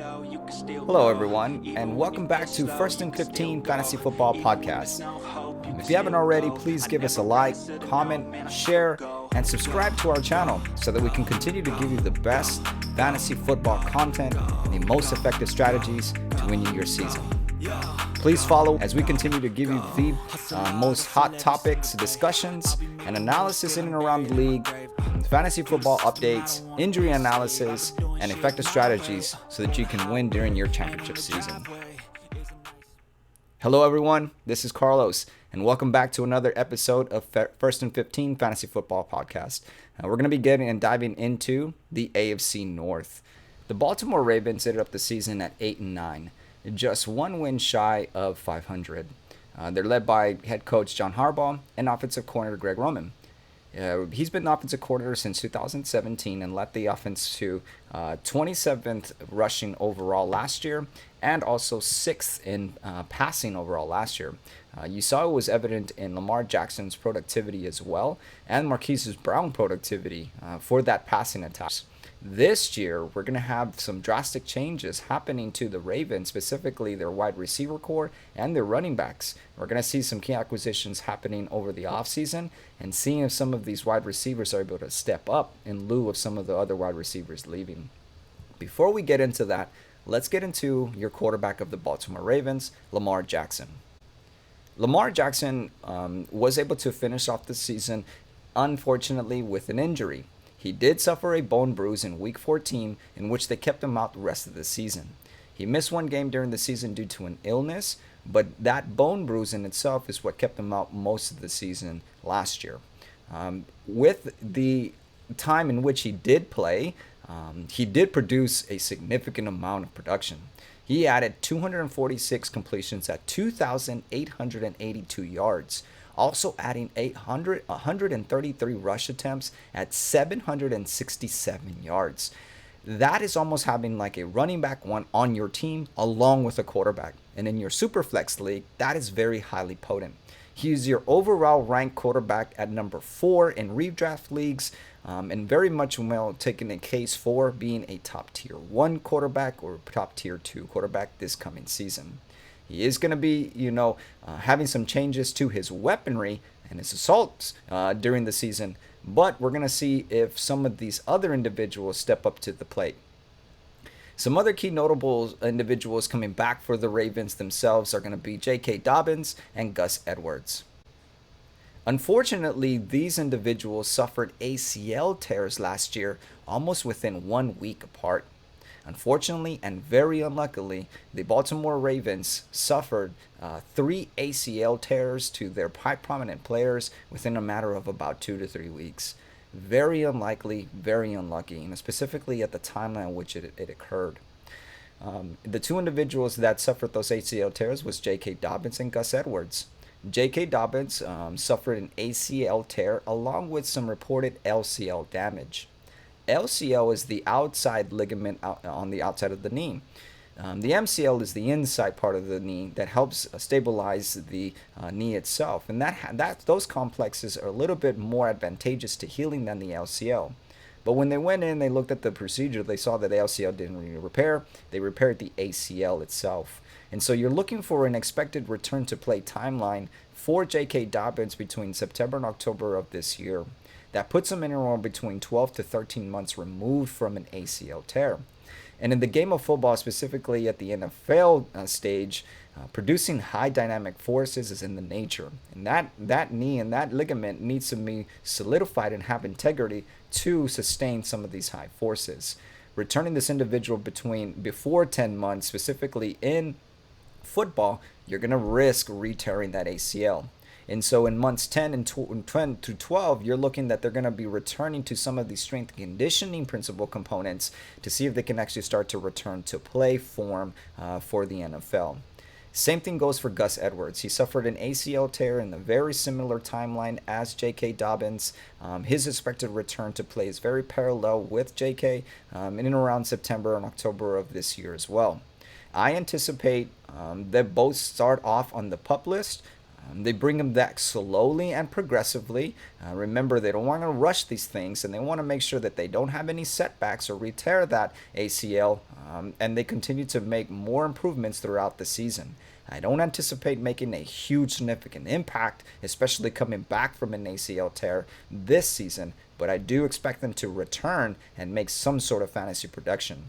Hello, everyone, and welcome back to First and 15 Fantasy Football Podcast. If you haven't already, please give us a like, comment, share, and subscribe to our channel so that we can continue to give you the best fantasy football content and the most effective strategies to win you your season. Please follow as we continue to give you the most hot topics, discussions, and analysis in and around the league, fantasy football updates, injury analysis, and effective strategies so that you can win during your championship season. Hello everyone, this is Carlos, and welcome back to another episode of First and 15 Fantasy Football Podcast. We're going to be getting and diving into the AFC North. The Baltimore Ravens ended up the season at 8-9, just one win shy of 500. They're led by head coach John Harbaugh and offensive coordinator Greg Roman. He's been the offensive coordinator since 2017 and led the offense to 27th rushing overall last year and also 6th in passing overall last year. You saw it was evident in Lamar Jackson's productivity as well and Marquise Brown's productivity for that passing attack. This year, we're going to have some drastic changes happening to the Ravens, specifically their wide receiver core and their running backs. We're going to see some key acquisitions happening over the offseason and seeing if some of these wide receivers are able to step up in lieu of some of the other wide receivers leaving. Before we get into that, let's get into your quarterback of the Baltimore Ravens, Lamar Jackson. Lamar Jackson was able to finish off the season, unfortunately, with an injury. He did suffer a bone bruise in Week 14, in which they kept him out the rest of the season. He missed one game during the season due to an illness, but that bone bruise in itself is what kept him out most of the season last year. With the time in which he did play, he did produce a significant amount of production. He added 246 completions at 2,882 yards. Also adding 133 rush attempts at 767 yards. That is almost having like a running back one on your team along with a quarterback. And in your Superflex league, that is very highly potent. He's your overall ranked quarterback at number 4 in redraft leagues, and very much well taken a case for being a top tier 1 quarterback or top tier 2 quarterback this coming season. He is going to be, having some changes to his weaponry and his assaults during the season, but we're going to see if some of these other individuals step up to the plate. Some other key notable individuals coming back for the Ravens themselves are going to be J.K. Dobbins and Gus Edwards. Unfortunately, these individuals suffered ACL tears last year almost within 1 week apart. Unfortunately and very unluckily, the Baltimore Ravens suffered 3 ACL tears to their prominent players within a matter of about 2 to 3 weeks. Very unlikely, very unlucky, and specifically at the timeline in which it occurred. The 2 individuals that suffered those ACL tears was J.K. Dobbins and Gus Edwards. J.K. Dobbins suffered an ACL tear along with some reported LCL damage. LCL is the outside ligament on the outside of the knee. The MCL is the inside part of the knee that helps stabilize the knee itself. And those complexes are a little bit more advantageous to healing than the LCL. But when they went in, they looked at the procedure, they saw that the LCL didn't really repair. They repaired the ACL itself. And so you're looking for an expected return to play timeline for J.K. Dobbins between September and October of this year. That puts him in around between 12 to 13 months removed from an ACL tear. And in the game of football, specifically at the NFL stage, producing high dynamic forces is in the nature. And that knee and that ligament needs to be solidified and have integrity to sustain some of these high forces. Returning this individual before 10 months, specifically in football, you're going to risk re-tearing that ACL. And so in months 10 and 10 to 12, you're looking that they're going to be returning to some of these strength and conditioning principle components to see if they can actually start to return to play form for the NFL. Same thing goes for Gus Edwards. He suffered an ACL tear in a very similar timeline as J.K. Dobbins. His expected return to play is very parallel with J.K. In and around September and October of this year as well. I anticipate that both start off on the PUP list. They bring him back slowly and progressively. Remember, they don't want to rush these things, and they want to make sure that they don't have any setbacks or re-tear that ACL, and they continue to make more improvements throughout the season. I don't anticipate making a huge significant impact, especially coming back from an ACL tear this season, but I do expect them to return and make some sort of fantasy production.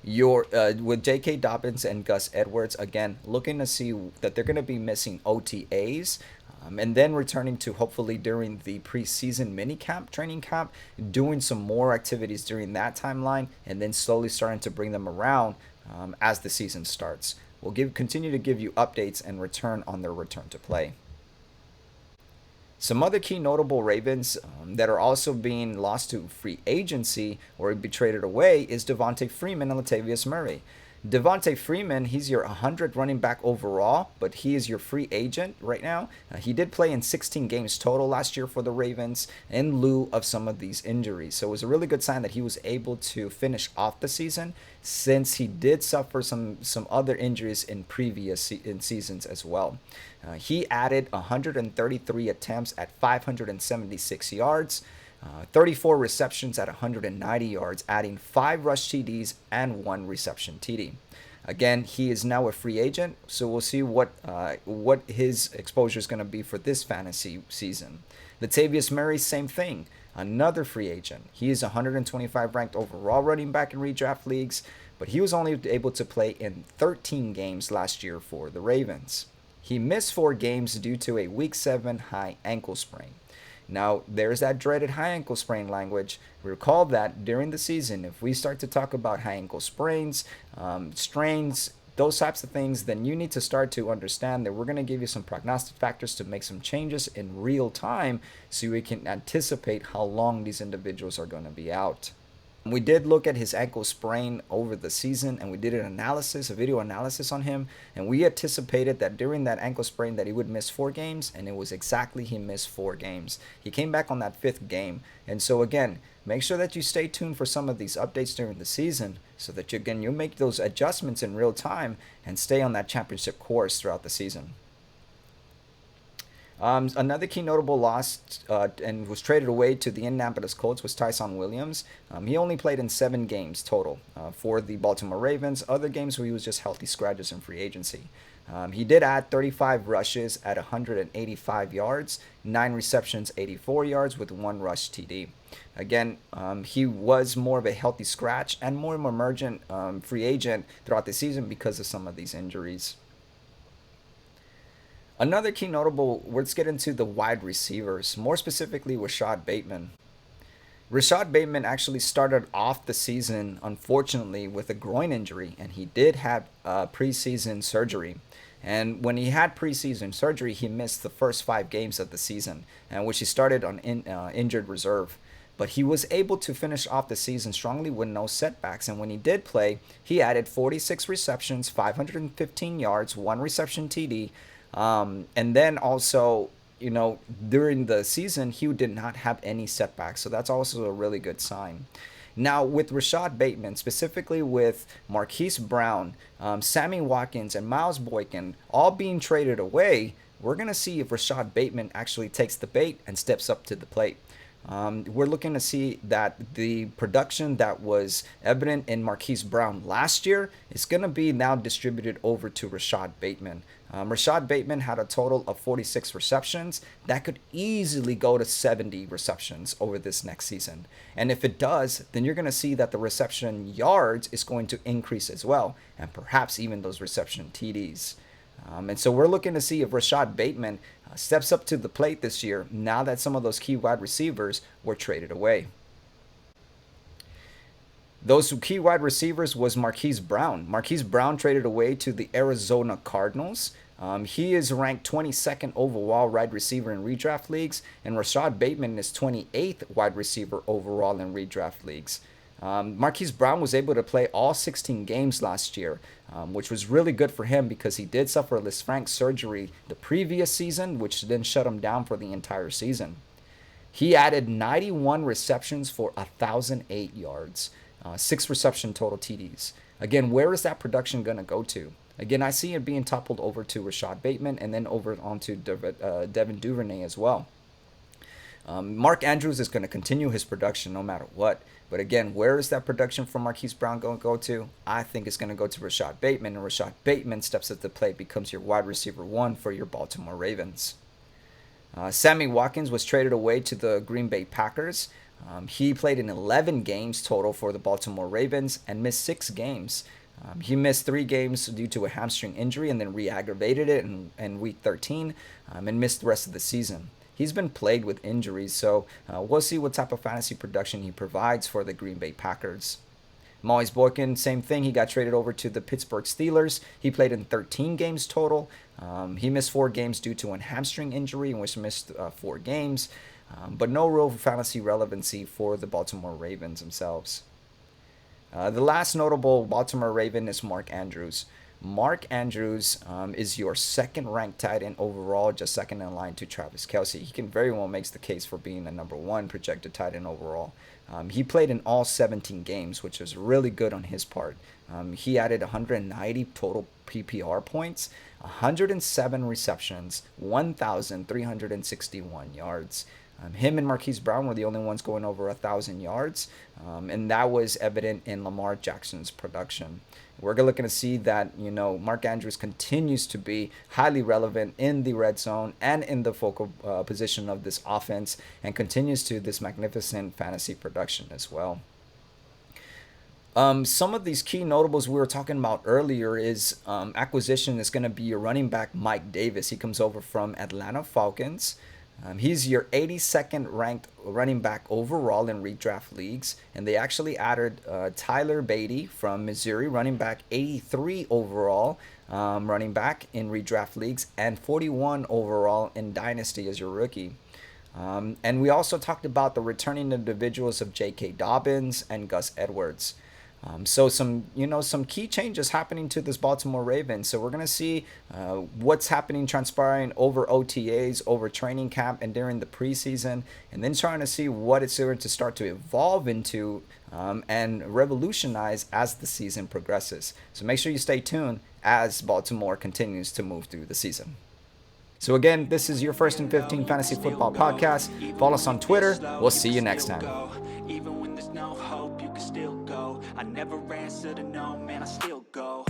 With J.K. Dobbins and Gus Edwards, again, looking to see that they're going to be missing OTAs, and then returning to hopefully during the preseason mini camp, training camp, doing some more activities during that timeline, and then slowly starting to bring them around as the season starts. We'll continue to give you updates and return on their return to play. Some other key notable Ravens that are also being lost to free agency or be traded away is Devonta Freeman and Latavius Murray. Devonta Freeman, he's your 100 running back overall, but he is your free agent right now. He did play in 16 games total last year for the Ravens in lieu of some of these injuries. So it was a really good sign that he was able to finish off the season, since he did suffer some other injuries in previous seasons as well. He added 133 attempts at 576 yards. 34 receptions at 190 yards, adding 5 rush TDs and 1 reception TD. Again, he is now a free agent, so we'll see what his exposure is going to be for this fantasy season. Latavius Murray, same thing, another free agent. He is 125 ranked overall running back in redraft leagues, but he was only able to play in 13 games last year for the Ravens. He missed 4 games due to a week 7 high ankle sprain. Now, there's that dreaded high ankle sprain language. Recall that during the season, if we start to talk about high ankle sprains, strains, those types of things, then you need to start to understand that we're going to give you some prognostic factors to make some changes in real time so we can anticipate how long these individuals are going to be out. We did look at his ankle sprain over the season, and we did a video analysis on him, and we anticipated that during that ankle sprain that he would miss 4 games, and it was exactly he missed 4 games. He came back on that 5th game, and so again, make sure that you stay tuned for some of these updates during the season so that you make those adjustments in real time and stay on that championship course throughout the season. Another key notable loss and was traded away to the Indianapolis Colts was Tyson Williams. He only played in 7 games total for the Baltimore Ravens. Other games where he was just healthy scratches in free agency. He did add 35 rushes at 185 yards, 9 receptions, 84 yards with 1 rush TD. Again, he was more of a healthy scratch and more of an emergent free agent throughout the season because of some of these injuries. Another key notable, let's get into the wide receivers, more specifically Rashod Bateman. Rashod Bateman actually started off the season, unfortunately, with a groin injury, and he did have preseason surgery. And when he had preseason surgery, he missed the first 5 games of the season, which he started on injured reserve. But he was able to finish off the season strongly with no setbacks. And when he did play, he added 46 receptions, 515 yards, 1 reception TD. And then also, during the season, he did not have any setbacks. So that's also a really good sign. Now, with Rashod Bateman, specifically with Marquise Brown, Sammy Watkins, and Miles Boykin all being traded away, we're going to see if Rashod Bateman actually takes the bait and steps up to the plate. We're looking to see that the production that was evident in Marquise Brown last year is going to be now distributed over to Rashod Bateman. Rashod Bateman had a total of 46 receptions. That could easily go to 70 receptions over this next season. And if it does, then you're going to see that the reception yards is going to increase as well, and perhaps even those reception TDs. And so we're looking to see if Rashod Bateman steps up to the plate this year now that some of those key wide receivers were traded away. Those key wide receivers was Marquise Brown. Marquise Brown traded away to the Arizona Cardinals. He is ranked 22nd overall wide receiver in redraft leagues, and Rashod Bateman is 28th wide receiver overall in redraft leagues. Marquise Brown was able to play all 16 games last year, which was really good for him because he did suffer a Lisfranc surgery the previous season, which then shut him down for the entire season. He added 91 receptions for 1,008 yards, 6 reception total TDs. Again, where is that production going to go to? Again, I see it being toppled over to Rashod Bateman and then over onto Devin Duvernay as well. Mark Andrews is going to continue his production no matter what. But again, where is that production from Marquise Brown going to go to? I think it's going to go to Rashod Bateman, and Rashod Bateman steps at the plate, becomes your wide receiver 1 for your Baltimore Ravens. Sammy Watkins was traded away to the Green Bay Packers. He played in 11 games total for the Baltimore Ravens and missed 6 games. He missed 3 games due to a hamstring injury and then re-aggravated it in week 13 and missed the rest of the season. He's been plagued with injuries, so we'll see what type of fantasy production he provides for the Green Bay Packers. Miles Boykin, same thing. He got traded over to the Pittsburgh Steelers. He played in 13 games total. He missed 4 games due to a hamstring injury, in which he missed 4 games. But no real fantasy relevancy for the Baltimore Ravens themselves. The last notable Baltimore Raven is Mark Andrews. Mark Andrews is your second-ranked tight end overall, just second in line to Travis Kelce. He can very well make the case for being the number 1 projected tight end overall. He played in all 17 games, which was really good on his part. He added 190 total PPR points, 107 receptions, 1,361 yards. Him and Marquise Brown were the only ones going over 1,000 yards, and that was evident in Lamar Jackson's production. We're looking to see that, Mark Andrews continues to be highly relevant in the red zone and in the focal position of this offense, and continues to this magnificent fantasy production as well. Some of these key notables we were talking about earlier is acquisition is going to be your running back Mike Davis. He comes over from Atlanta Falcons. He's your 82nd ranked running back overall in redraft leagues, and they actually added Tyler Beatty from Missouri, running back 83 overall running back in redraft leagues, and 41 overall in Dynasty as your rookie. And we also talked about the returning individuals of J.K. Dobbins and Gus Edwards. So some key changes happening to this Baltimore Ravens. So we're going to see what's happening, transpiring over OTAs, over training camp, and during the preseason, and then trying to see what it's going to start to evolve into and revolutionize as the season progresses. So make sure you stay tuned as Baltimore continues to move through the season. So again, this is your First and 15 Fantasy Football Podcast. Follow us on Twitter. We'll see you next time. Even when there's no hope, you can still go. I never answer to no, man, I still go.